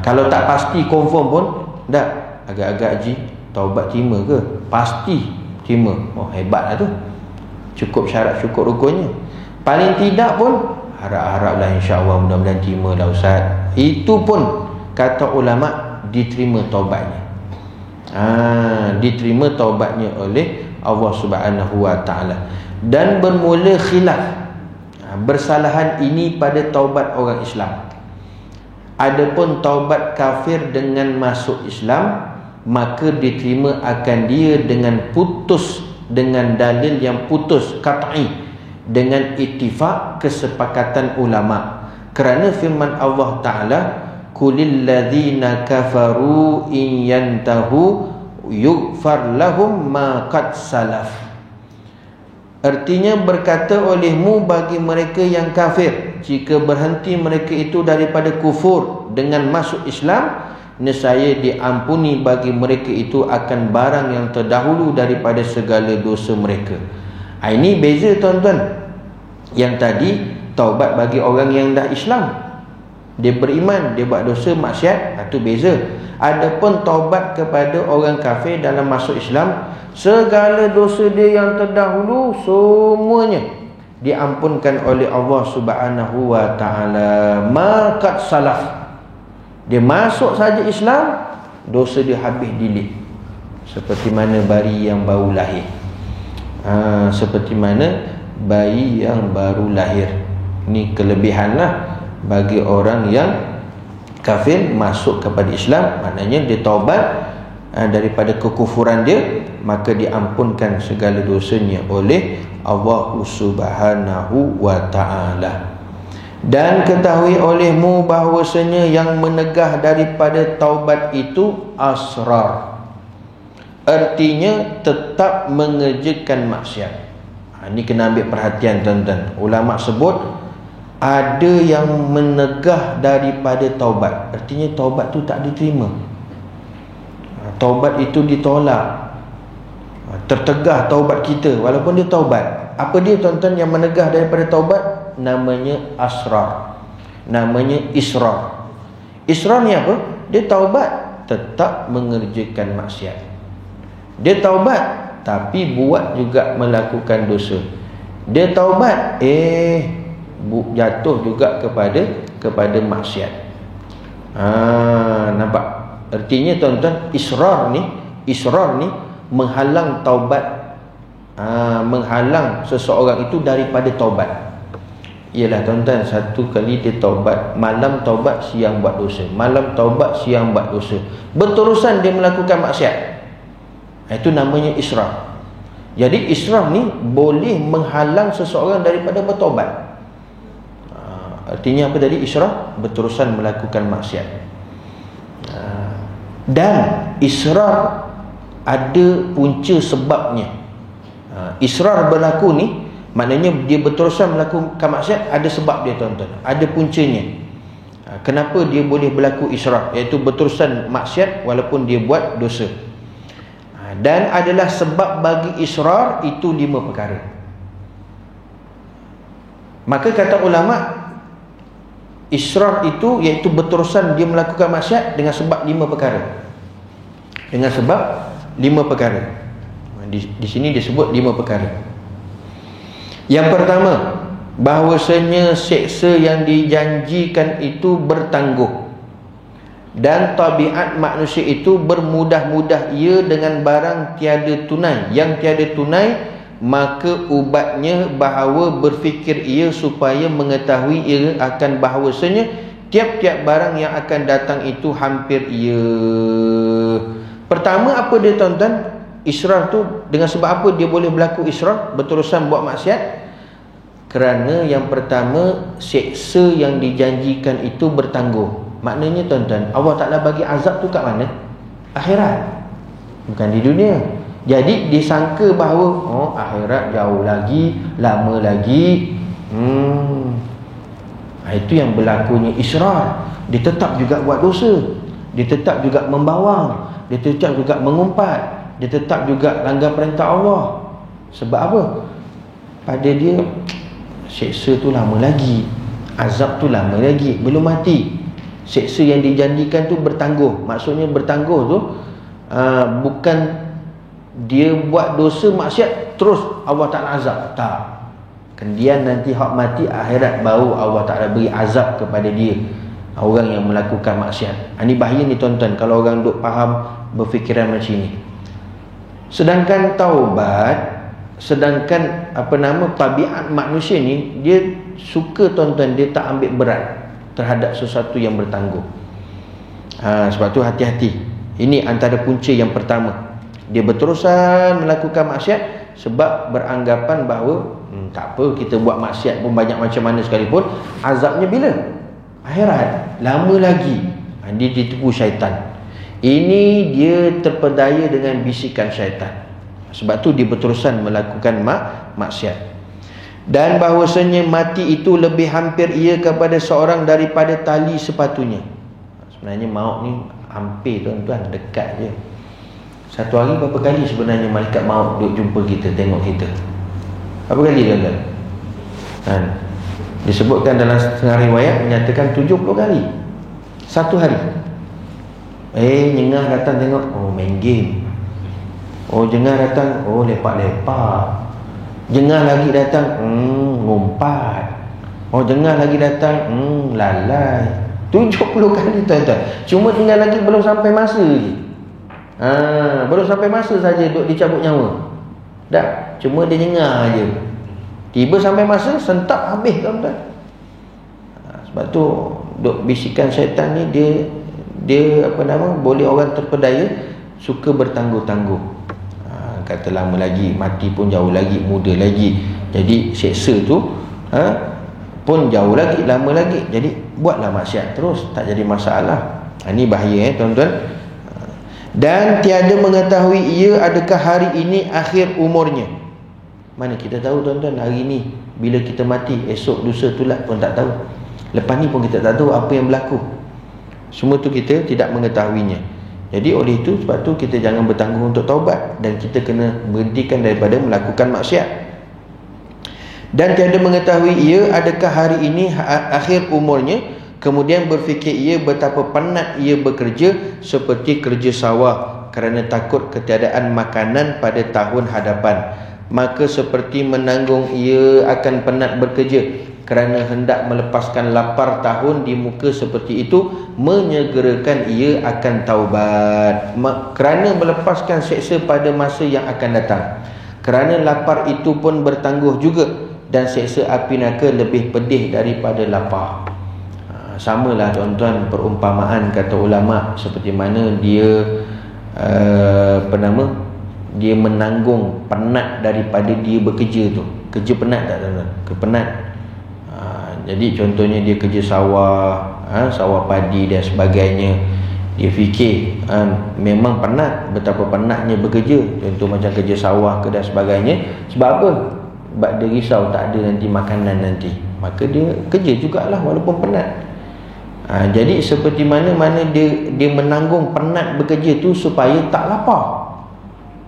Kalau tak pasti confirm pun, dah agak-agak haji, taubat terima ke? Pasti terima. Oh, hebatlah tu. Cukup syarat, cukup rukunnya. Paling tidak pun harap-haraplah insya-Allah, mudah-mudahan terima lah Ustaz. Itu pun kata ulama diterima taubatnya. Diterima taubatnya oleh Allah Subhanahu wa ta'ala. Dan bermula khilaf bersalahan ini pada taubat orang Islam. Adapun taubat kafir dengan masuk Islam, maka diterima akan dia dengan putus, dengan dalil yang putus, qat'i, dengan ittifaq, kesepakatan ulama. Kerana firman Allah Ta'ala, kulil ladzina kafaru in yantahu yughfar lahum ma qad salaf. Artinya, berkata olehmu bagi mereka yang kafir, jika berhenti mereka itu daripada kufur dengan masuk Islam, nescaya diampuni bagi mereka itu akan barang yang terdahulu daripada segala dosa mereka. Ini beza tuan-tuan. Yang tadi taubat bagi orang yang dah Islam, dia beriman, dia buat dosa maksiat, itu beza. Adapun taubat kepada orang kafir dalam masuk Islam, segala dosa dia yang terdahulu semuanya diampunkan oleh Allah Subhanahu wa ta'ala. Maqad salaf. Dia masuk saja Islam, dosa dia habis delete. Seperti mana bayi yang baru lahir. Seperti mana bayi yang baru lahir. Ini kelebihanlah bagi orang yang kafir masuk kepada Islam. Maknanya dia taubat daripada kekufuran dia, maka diampunkan segala dosanya oleh Allah Subhanahu wa ta'ala. Dan ketahui olehmu bahawasanya yang menegah daripada taubat itu asrar, artinya tetap mengerjakan maksiat. Ini kena ambil perhatian tuan-tuan. Ulama sebut ada yang menegah daripada taubat, artinya taubat tu tak diterima, taubat itu ditolak, tertegah taubat kita walaupun dia taubat. Apa dia tuan-tuan yang menegah daripada taubat? Namanya asrar, namanya israr. Israr ni apa? Dia taubat tetap mengerjakan maksiat. Dia taubat tapi buat juga melakukan dosa. Dia taubat jatuh juga kepada maksiat. Nampak? Artinya tuan-tuan, israr ni menghalang taubat, menghalang seseorang itu daripada taubat. Ialah tuan-tuan, satu kali dia taubat, malam taubat, siang buat dosa, malam taubat, siang buat dosa, berterusan dia melakukan maksiat. Itu namanya israr. Jadi israr ni boleh menghalang seseorang daripada bertaubat. Artinya apa tadi? Israr, berterusan melakukan maksiat. Dan israr ada punca sebabnya. Israr berlaku ni maknanya dia berterusan melakukan maksiat, ada sebab dia tuan-tuan, ada puncanya. Kenapa dia boleh berlaku israr, iaitu berterusan maksiat walaupun dia buat dosa. Dan adalah sebab bagi israr itu 5 perkara. Maka kata ulama, israr itu iaitu berterusan dia melakukan maksiat dengan sebab 5 perkara. Dengan sebab 5 perkara. Di sini disebut 5 perkara. Yang pertama, bahawasanya seksa yang dijanjikan itu bertangguh, dan tabiat manusia itu bermudah-mudah ia dengan barang tiada tunai. Yang tiada tunai, maka ubatnya bahawa berfikir ia supaya mengetahui ia akan bahawasanya tiap-tiap barang yang akan datang itu hampir ia. Pertama apa dia tuan-tuan? Israr tu dengan sebab apa dia boleh berlaku israr, berterusan buat maksiat? Kerana yang pertama, seksa yang dijanjikan itu bertangguh. Maknanya tuan-tuan, Allah Ta'ala bagi azab tu kat mana? Akhirat, bukan di dunia. Jadi disangka bahawa akhirat jauh lagi, lama lagi. Itu yang berlakunya israr. Dia tetap juga buat dosa, dia tetap juga membawang, dia tetap juga mengumpat, dia tetap juga langgar perintah Allah. Sebab apa? Pada dia seksa tu lama lagi, azab tu lama lagi, belum mati. Seksa yang dijanjikan tu bertangguh. Maksudnya bertangguh tu bukan dia buat dosa maksiat terus Allah Ta'ala azab, tak. Kemudian nanti hak mati akhirat baru Allah Ta'ala beri azab kepada dia, orang yang melakukan maksiat. Ini bahaya ni tuan-tuan, kalau orang duk faham berfikiran macam ni. Sedangkan taubat, sedangkan tabiat manusia ni, dia suka tuan-tuan, dia tak ambil berat terhadap sesuatu yang bertangguh. Sebab tu hati-hati. Ini antara punca yang pertama. Dia berterusan melakukan maksiat sebab beranggapan bahawa tak apa, kita buat maksiat pun banyak macam mana sekalipun, azabnya bila? Akhirat, lama lagi. Dia ditipu syaitan. Ini dia terpedaya dengan bisikan syaitan. Sebab tu dia berterusan melakukan maksiat. Dan bahawasanya mati itu lebih hampir ia kepada seorang daripada tali sepatunya. Sebenarnya maut ni hampir tuan-tuan, dekat je. Satu hari berapa kali sebenarnya malaikat maut duk jumpa kita, tengok kita? Berapa kali tuan-tuan? Disebutkan dalam setengah riwayat menyatakan 70 kali satu hari. Jengah datang tengok, main game. Jengah datang, lepak-lepak. Jengah lagi datang, ngumpat. Jengah lagi datang, lalai. 70 kali tuan-tuan. Cuma tinggal lagi belum sampai masa je. Belum sampai masa saja duk dicabut nyawa. Dah, cuma dia jengah je. Tiba sampai masa, sentak habis tuan-tuan. Sebab tu duk bisikan syaitan ni, dia boleh orang terpedaya, suka bertangguh-tangguh. Kata lama lagi, mati pun jauh lagi, muda lagi. Jadi seksa tu pun jauh lagi, lama lagi. Jadi buatlah maksiat terus, tak jadi masalah. Ini bahaya tuan-tuan. Dan tiada mengetahui ia adakah hari ini akhir umurnya. Mana kita tahu tuan-tuan, hari ini bila kita mati, esok lusa tulat pun tak tahu. Lepas ni pun kita tak tahu apa yang berlaku. Semua tu kita tidak mengetahuinya. Jadi oleh itu, sebab tu kita jangan bertanggung untuk taubat, dan kita kena berhentikan daripada melakukan maksiat. Dan tiada mengetahui ia adakah hari ini akhir umurnya. Kemudian berfikir ia betapa penat ia bekerja seperti kerja sawah kerana takut ketiadaan makanan pada tahun hadapan. Maka seperti menanggung ia akan penat bekerja kerana hendak melepaskan lapar tahun di muka seperti itu, menyegerakan ia akan taubat kerana melepaskan seksa pada masa yang akan datang. Kerana lapar itu pun bertangguh juga, dan seksa api neraka lebih pedih daripada lapar. Samalah tuan-tuan perumpamaan kata ulama, seperti mana dia dia menanggung penat daripada dia bekerja tu. Kerja penat tak tuan-tuan? Kepenat. Jadi contohnya dia kerja sawah, sawah padi dan sebagainya. Dia fikir memang penat, betapa penatnya bekerja. Contoh macam kerja sawah ke dan sebagainya. Sebab apa? Sebab dia risau tak ada nanti makanan nanti. Maka dia kerja jugalah walaupun penat. Jadi seperti mana dia menanggung penat bekerja tu supaya tak lapar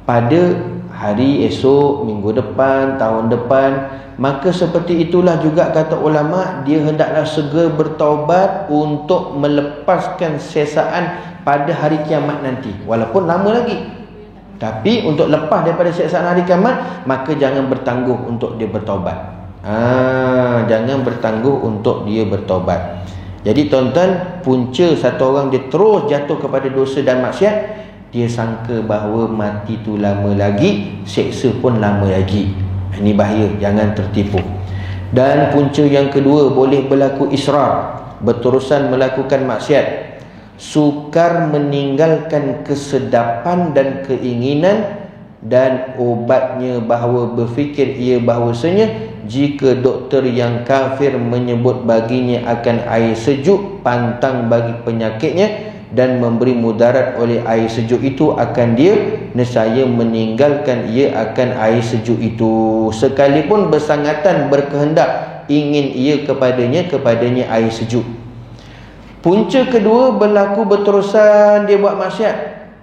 pada hari esok, minggu depan, tahun depan. Maka seperti itulah juga kata ulama, dia hendaklah segera bertaubat untuk melepaskan sesaan pada hari kiamat nanti, walaupun lama lagi. Tapi untuk lepas daripada siksaan hari kiamat, maka jangan bertangguh untuk dia bertaubat. Jangan bertangguh untuk dia bertaubat. Jadi tuan-tuan, punca satu orang dia terus jatuh kepada dosa dan maksiat, dia sangka bahawa mati tu lama lagi, seksa pun lama lagi. Ini bahaya, jangan tertipu. Dan punca yang kedua, boleh berlaku israr, berterusan melakukan maksiat, sukar meninggalkan kesedapan dan keinginan, dan obatnya bahawa berfikir ia bahawasanya jika doktor yang kafir menyebut baginya akan air sejuk pantang bagi penyakitnya dan memberi mudarat oleh air sejuk itu akan dia, nescaya meninggalkan ia akan air sejuk itu, sekalipun bersangatan berkehendak ingin ia kepadanya air sejuk. Punca kedua berlaku berterusan dia buat maksiat,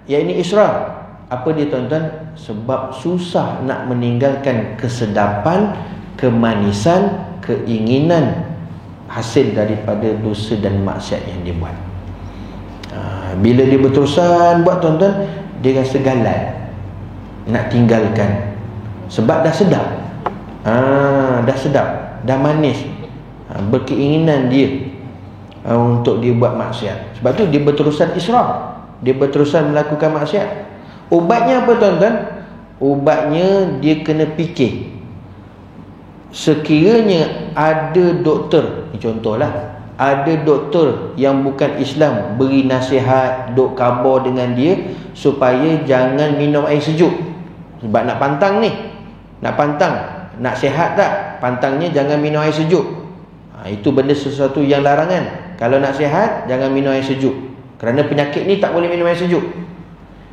iaitu israr. Apa dia tuan-tuan? Sebab susah nak meninggalkan kesedapan, kemanisan, keinginan hasil daripada dosa dan maksiat yang dia buat. Bila dia berterusan buat tuan-tuan, dia rasa galat nak tinggalkan. Sebab dah sedap, dah sedap, dah manis, berkeinginan dia untuk dia buat maksiat. Sebab tu dia berterusan israr, dia berterusan melakukan maksiat. Ubatnya apa tuan-tuan? Ubatnya dia kena fikir, sekiranya ada doktor, contohlah ada doktor yang bukan Islam beri nasihat, duk khabar dengan dia supaya jangan minum air sejuk. Sebab nak pantang ni, nak pantang, nak sihat tak? Pantangnya jangan minum air sejuk. Itu benda sesuatu yang larangan. Kalau nak sihat, jangan minum air sejuk, kerana penyakit ni tak boleh minum air sejuk.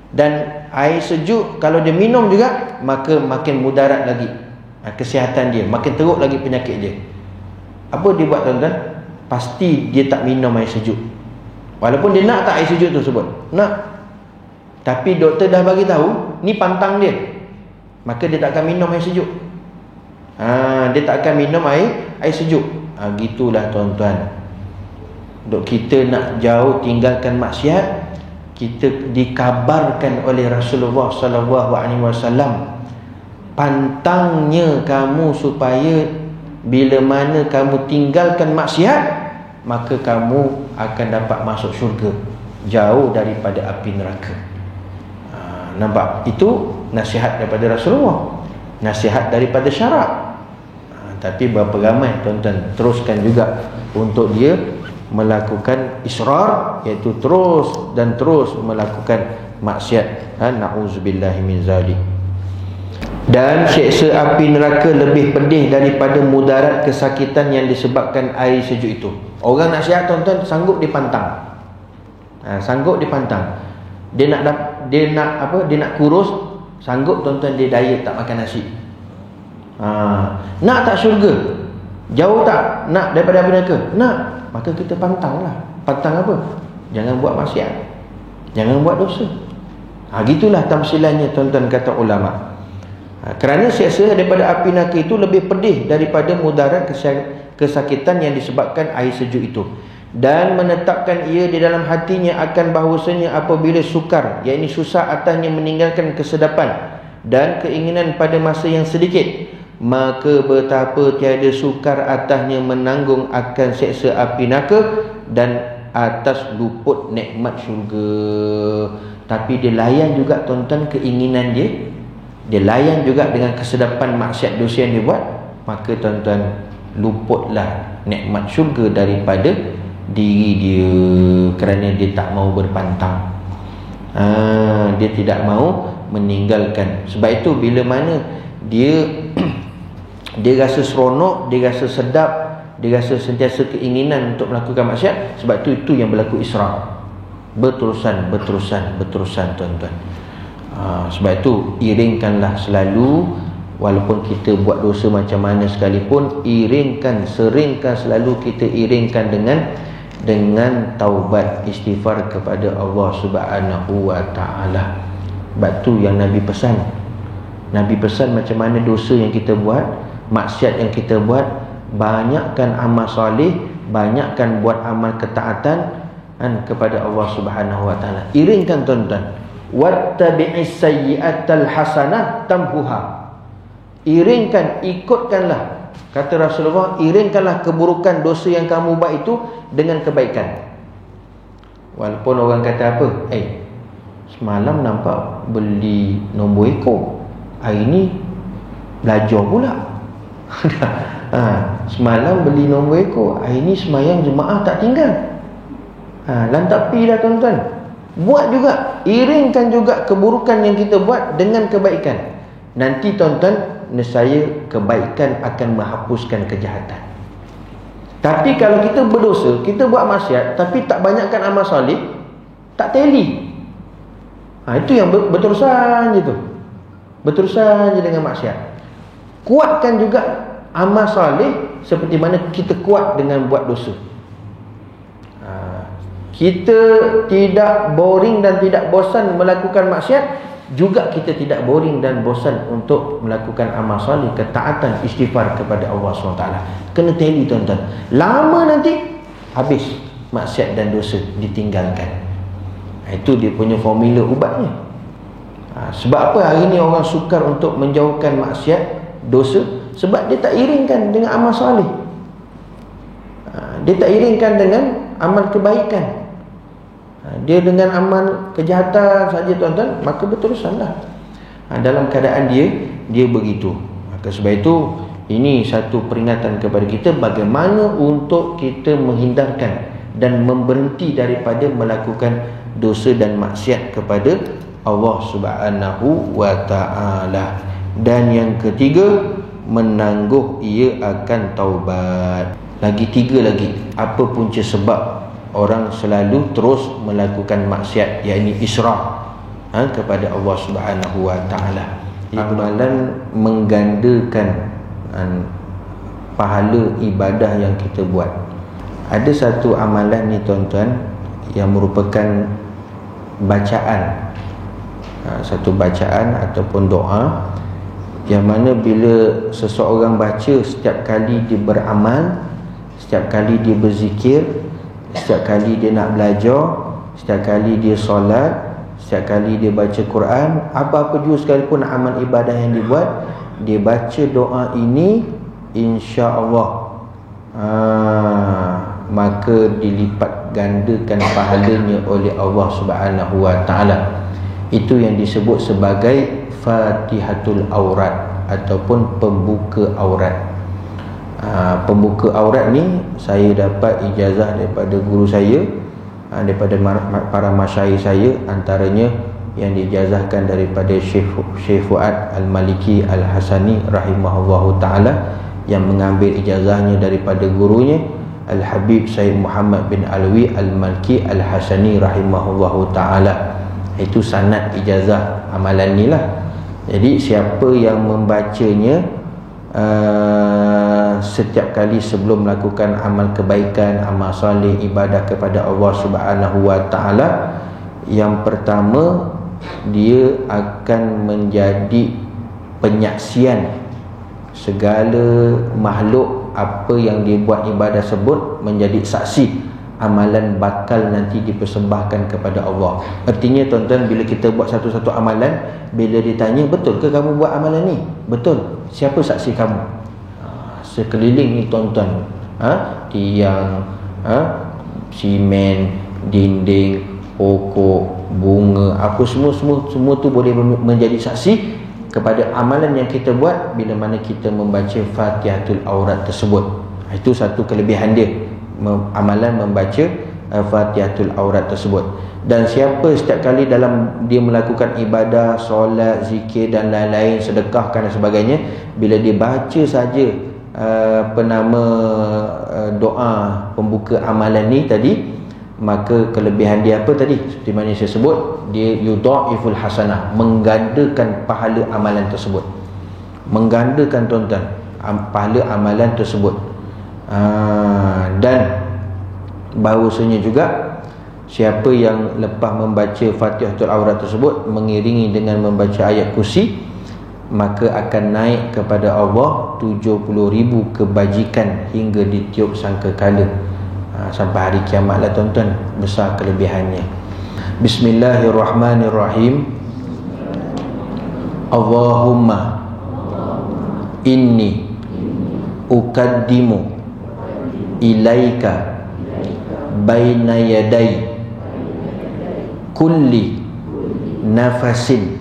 Dan air sejuk kalau dia minum juga, maka makin mudarat lagi kesihatan dia, makin teruk lagi penyakit dia. Apa dia buat tuan-tuan? Pasti dia tak minum air sejuk, walaupun dia nak tak air sejuk tersebut, nak. Tapi doktor dah bagi tahu ni pantang dia, maka dia tak akan minum air sejuk. Dia tak akan minum air sejuk. Gitulah tuan-tuan. Dok kita nak jauh tinggalkan maksiat, kita dikabarkan oleh Rasulullah sallallahu alaihi wasallam, pantangnya kamu supaya bila mana kamu tinggalkan maksiat, maka kamu akan dapat masuk syurga, jauh daripada api neraka. Nampak? Itu nasihat daripada Rasulullah, nasihat daripada syarak. Tapi berapa ramai tuan-tuan teruskan juga untuk dia melakukan israr, iaitu terus dan terus melakukan maksiat. Na'udzubillahi min zalik. Dan seksa api neraka lebih pedih daripada mudarat kesakitan yang disebabkan air sejuk itu. Orang nak sihat tuan-tuan sanggup dipantang. Sanggup dipantang. Dia nak kurus, sanggup tuan-tuan dia diet tak makan nasi. Nak tak syurga? Jauh tak nak daripada api neraka? Nak. Maka kita pantanglah. Pantang apa? Jangan buat maksiat. Jangan buat dosa. Gitulah tamsilannya tuan-tuan kata ulama. Kerana seksa daripada api neraka itu lebih pedih daripada mudarat kesakitan yang disebabkan air sejuk itu, dan menetapkan ia di dalam hatinya akan bahawasanya apabila sukar, yakni susah atasnya meninggalkan kesedapan dan keinginan pada masa yang sedikit, maka betapa tiada sukar atasnya menanggung akan seksa api neraka dan atas luput nikmat syurga. Tapi dia layan juga tuan-tuan keinginan dia, dia layan juga dengan kesedapan maksiat dosa yang dia buat, maka tuan-tuan luputlah nikmat syurga daripada diri dia, kerana dia tak mau berpantang. Dia tidak mau meninggalkan. Sebab itu bila mana dia dia rasa seronok, dia rasa sedap, dia rasa sentiasa keinginan untuk melakukan maksiat, sebab itu yang berlaku israf. Berterusan tuan-tuan. Sebab itu iringkanlah selalu, walaupun kita buat dosa macam mana sekalipun, seringkan selalu kita iringkan dengan taubat, istighfar kepada Allah Subhanahu wa taala. Sebab tu yang Nabi pesan. Nabi pesan macam mana dosa yang kita buat, maksiat yang kita buat, banyakkan amal soleh, banyakkan buat amal ketaatan kepada Allah Subhanahu wa taala. Iringkan tuan-tuan. Wattabi'is sayyi'atal hasanah tamhuha. Iringkan, ikutkanlah, kata Rasulullah, iringkanlah keburukan dosa yang kamu buat itu dengan kebaikan. Walaupun orang kata apa, semalam nampak beli nombor ekor, hari ni belajar pula. Semalam beli nombor ekor, hari ni semayang jemaah tak tinggal. Lantak pi dah tuan-tuan. Buat juga, iringkan juga keburukan yang kita buat dengan kebaikan. Nanti tuan-tuan, nescaya kebaikan akan menghapuskan kejahatan. Tapi kalau kita berdosa, kita buat maksiat, tapi tak banyakkan amal soleh, tak tally. Itu yang berterusan je tu. Berterusan je dengan maksiat. Kuatkan juga amal soleh seperti mana kita kuat dengan buat dosa. Kita tidak boring dan tidak bosan melakukan maksiat, juga kita tidak boring dan bosan untuk melakukan amal soleh, ketaatan, istighfar kepada Allah SWT. Kena tally tuan-tuan. Lama nanti habis maksiat dan dosa ditinggalkan. Itu dia punya formula ubatnya. Sebab apa hari ni orang sukar untuk menjauhkan maksiat, dosa? Sebab dia tak iringkan dengan amal soleh. Dia tak iringkan dengan amal kebaikan. Dia dengan amal kejahatan saja tuan-tuan, maka berterusanlah dalam keadaan dia begitu. Maka sebab itu ini satu peringatan kepada kita bagaimana untuk kita menghindarkan dan memberhenti daripada melakukan dosa dan maksiat kepada Allah Subhanahu wa taala. Dan yang ketiga, menangguh ia akan taubat. Lagi tiga lagi, apa punca sebab orang selalu terus melakukan maksiat, yakni israf kepada Allah Subhanahu wa taala. Amalan menggandakan pahala ibadah yang kita buat. Ada satu amalan ni tuan-tuan yang merupakan bacaan, satu bacaan ataupun doa yang mana bila seseorang baca, setiap kali dia beramal, setiap kali dia berzikir, setiap kali dia nak belajar, setiap kali dia solat, setiap kali dia baca Quran, apa-apa juga sekalipun amal ibadah yang dia buat, dia baca doa ini, insya-Allah maka dilipat gandakan pahalanya oleh Allah Subhanahu wa taala. Itu yang disebut sebagai Fatihatul Aurat ataupun pembuka aurat. Pembuka aurat ni saya dapat ijazah daripada guru saya, daripada para masyayikh saya, antaranya yang diijazahkan daripada Syekh Fuad Al-Maliki Al-Hasani rahimahullahu ta'ala, yang mengambil ijazahnya daripada gurunya Al-Habib Syekh Muhammad bin Alwi Al-Maliki Al-Hasani rahimahullahu ta'ala. Itu sanad ijazah amalan ni lah. Jadi siapa yang membacanya setiap kali sebelum melakukan amal kebaikan, amal soleh, ibadah kepada Allah Subhanahu wa ta'ala, yang pertama, dia akan menjadi penyaksian segala makhluk apa yang dia buat ibadah sebut, menjadi saksi amalan bakal nanti dipersembahkan kepada Allah. Artinya tuan-tuan, bila kita buat satu-satu amalan, bila ditanya, betul ke kamu buat amalan ni? Betul. Siapa saksi kamu? Sekeliling ni tuan-tuan, tiang, simen, dinding, pokok, bunga, apa semua tu boleh menjadi saksi kepada amalan yang kita buat bila mana kita membaca Fatihatul Aurat tersebut. Itu satu kelebihan dia, amalan membaca Fatihatul Aurat tersebut. Dan siapa setiap kali dalam dia melakukan ibadah, solat, zikir dan lain-lain, sedekahkan dan sebagainya, bila dia baca saja doa pembuka amalan ni tadi, maka kelebihan dia apa tadi? Seperti mana saya sebut, dia yudha'iful hasanah, menggandakan pahala amalan tersebut. Menggandakan tuan-tuan pahala amalan tersebut. Dan bahawasanya juga siapa yang lepas membaca Fatihatul Aurat tersebut mengiringi dengan membaca ayat kursi, maka akan naik kepada Allah 70,000 kebajikan hingga ditiup sangkakala. Sampai hari kiamat lah tuan-tuan. Besar kelebihannya. Bismillahirrahmanirrahim. Allahumma inni uqaddimu ilaika baina yaday kulli nafasin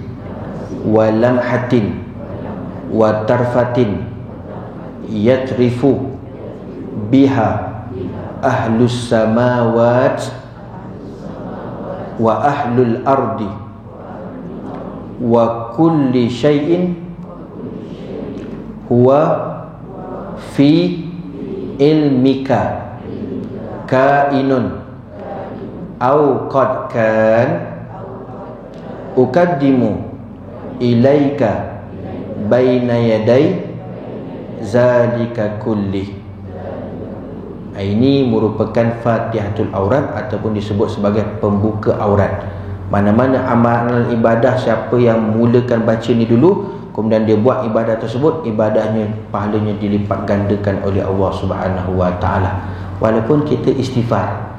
wa lamhatin wa tarfatin yatrifu biha ahlus samawat wa ahlul ardi wa kulli syai'in huwa fi ilmika kainun au qad kan uqaddimu ilaika baina yaday zalika kulli. Ini merupakan Fatihatul Aurat ataupun disebut sebagai pembuka aurat. Mana-mana amalan ibadah, siapa yang mulakan baca ni dulu, kemudian dia buat ibadah tersebut, ibadahnya, pahalanya dilipat gandakan oleh Allah Subhanahu wa ta'ala. Walaupun kita istighfar,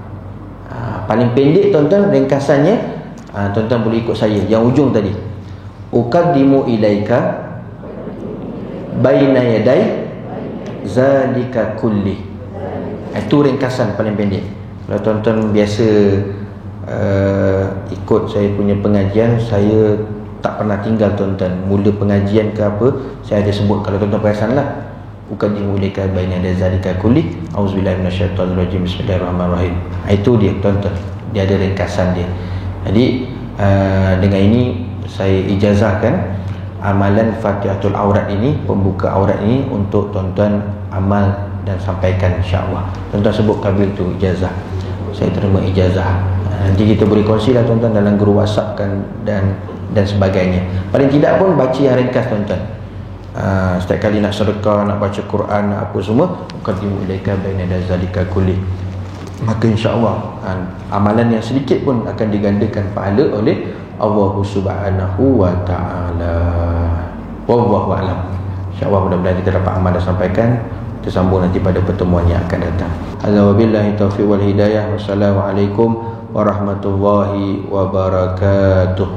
paling pendek tuan-tuan ringkasannya, tuan-tuan boleh ikut saya yang ujung tadi, uqaddimu ilaika baina yaday zalika kulli. Itu ringkasan paling pendek. Kalau tuan-tuan biasa ikut saya punya pengajian, saya tak pernah tinggal tuan-tuan. Mula pengajian ke apa, saya ada sebut. Kalau tuan-tuan perasanlah, uqaddimu ilaika baina yaday zalika kulli, auzubillahi minasyaitonirrajim, bismillahirrahmanirrahim. Itu dia tuan-tuan, dia ada ringkasan dia. Jadi dengan ini saya ijazahkan amalan Fatihatul Aurat ini, pembuka aurat ini, untuk tuan-tuan amal dan sampaikan, insya-Allah. Tuan-tuan sebut kabil tu ijazah. Saya terima ijazah. Nanti kita boleh kongsilah tuan-tuan dalam grup WhatsApp kan, dan sebagainya. Paling tidak pun baca yang ringkas tuan-tuan. Setiap kali nak sedekah, nak baca Quran, nak apa semua, uqaddimu ilaika baina zalika kulli, maka insya-Allah amalan yang sedikit pun akan digandakan pahala oleh Allah Subhanahu wa ta'ala. Wallahu a'lam. Insya-Allah mudah-mudahan kita dapat amal dan sampaikan. Kita sambung nanti pada pertemuan yang akan datang. Wabillahi taufiq wal hidayah. Wassalamualaikum warahmatullahi wabarakatuh.